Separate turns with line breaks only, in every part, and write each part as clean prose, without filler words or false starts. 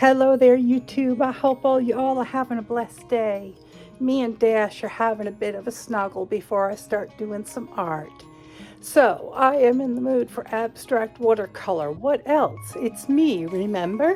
Hello there, YouTube. I hope all you all are having a blessed day. Me and Dash are having a bit of a snuggle before I start doing some art. So, I am in the mood for abstract watercolor. What else? It's me, remember?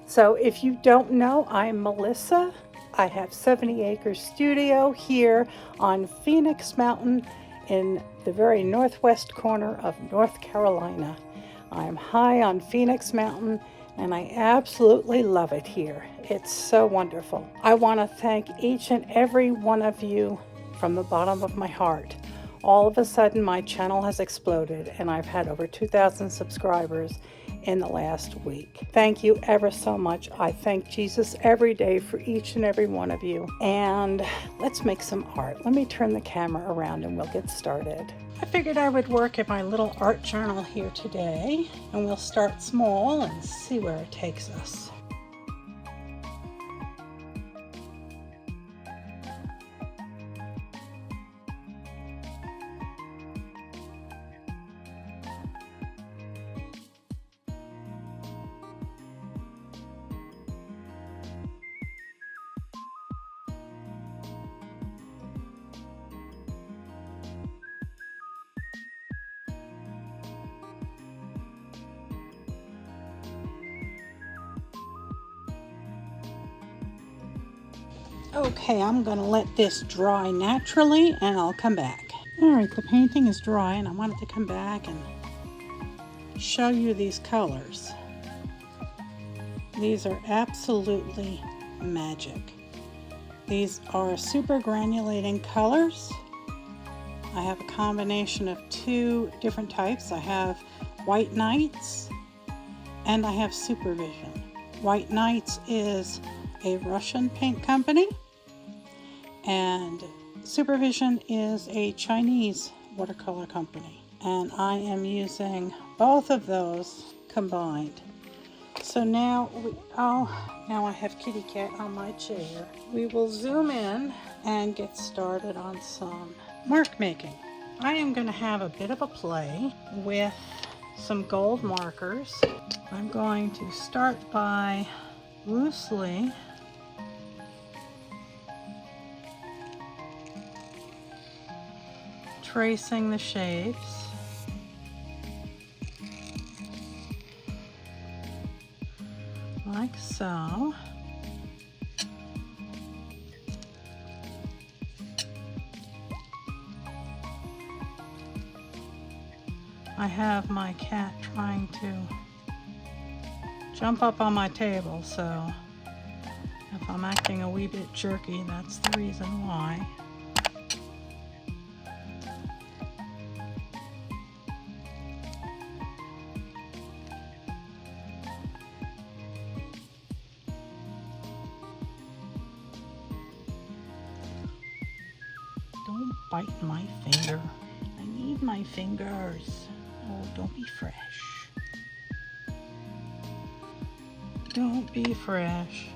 So, if you don't know, I'm Melissa. I have 70 Acre Studio here on Phoenix Mountain in the very northwest corner of North Carolina. I'm high on Phoenix Mountain and I absolutely love it here. It's so wonderful. I want to thank each and every one of you from the bottom of my heart. All of a sudden, my channel has exploded and I've had over 2,000 subscribers in the last week. Thank you ever so much. I thank Jesus every day for each and every one of you. And let's make some art. Let me turn the camera around and we'll get started. I figured I would work in my little art journal here today, and we'll start small and see where it takes us. Okay, I'm going to let this dry naturally and I'll come back. Alright, the painting is dry and I wanted to come back and show you these colors. These are absolutely magic. These are super granulating colors. I have a combination of two different types. I have White Nights and I have Supervision. White Nights is a Russian paint company, and Supervision is a Chinese watercolor company, and I am using both of those combined. So now now I have Kitty Cat on my chair. We will zoom in and get started on some mark making. I am going to have a bit of a play with some gold markers. I'm going to start by loosely tracing the shapes. Like so. I have my cat trying to jump up on my table, so if I'm acting a wee bit jerky, that's the reason why. Don't bite my finger. I need my fingers. Oh, don't be fresh. Don't be fresh.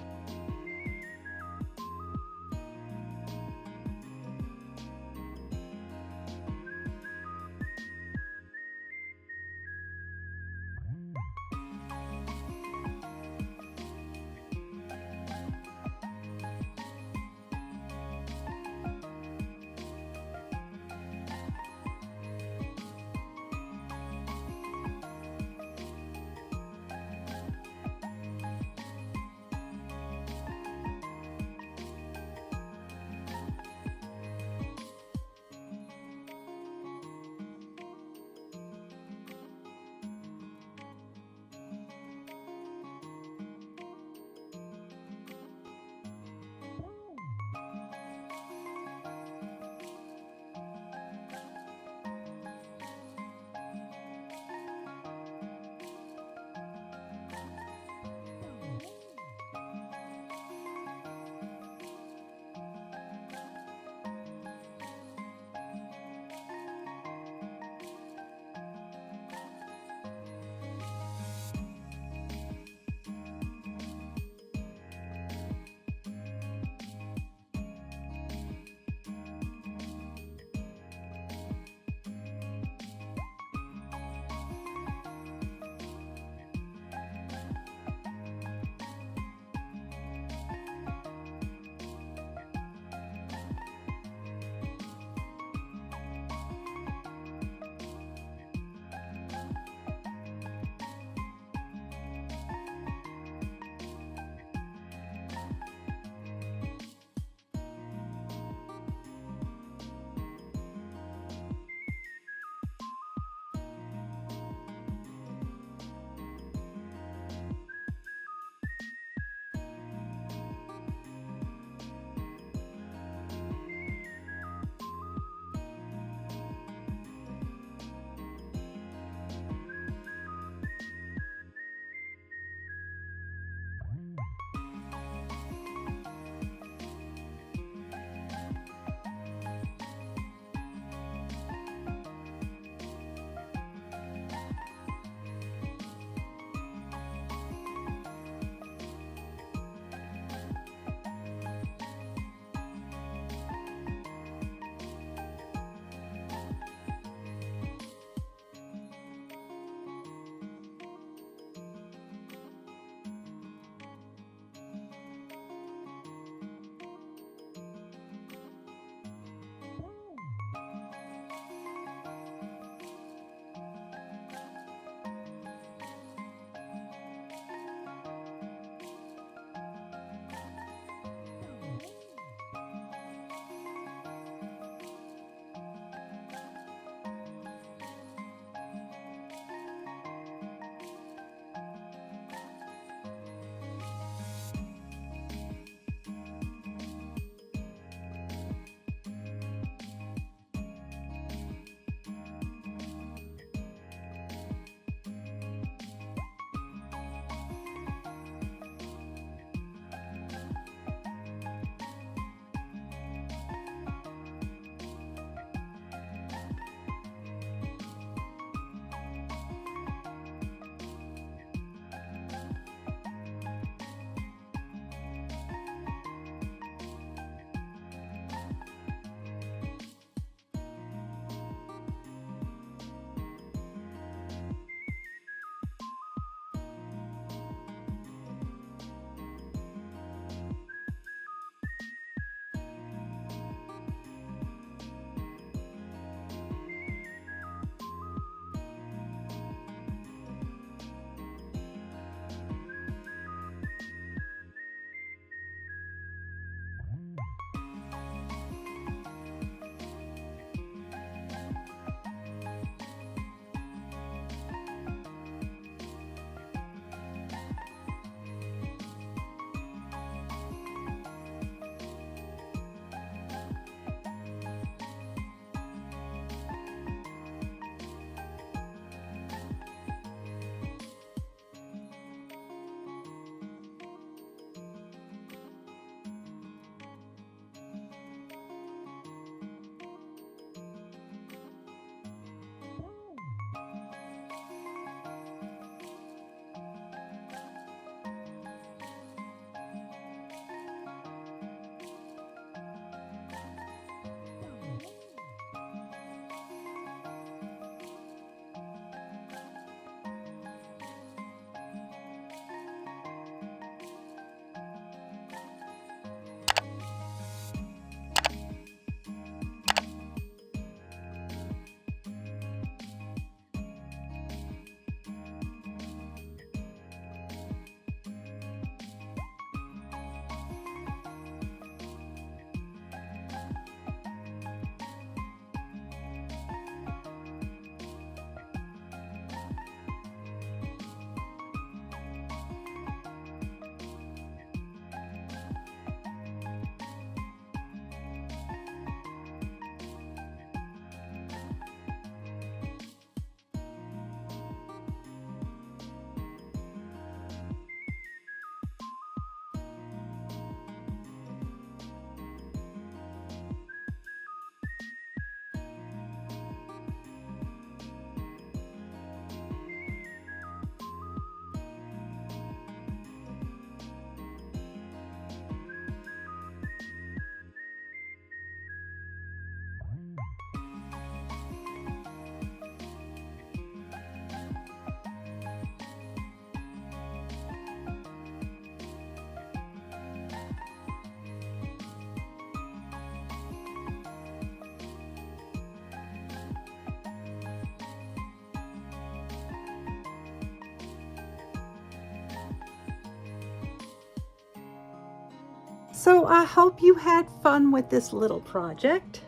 So I hope you had fun with this little project.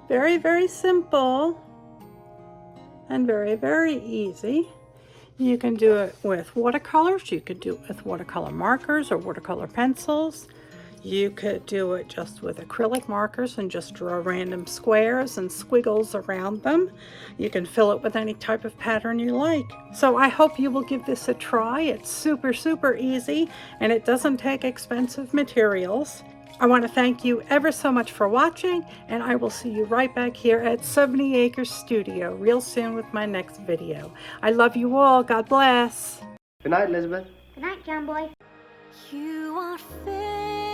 Very, very simple and very, very easy. You can do it with watercolors, you could do it with watercolor markers or watercolor pencils. You could do it just with acrylic markers and just draw random squares and squiggles around them. You can fill it with any type of pattern you like. So I hope you will give this a try. It's super, super easy and it doesn't take expensive materials. I want to thank you ever so much for watching, and I will see you right back here at 70 Acres Studio real soon with my next video. I love you all. God bless.
Good night, Elizabeth.
Good night, John Boy. You are fair.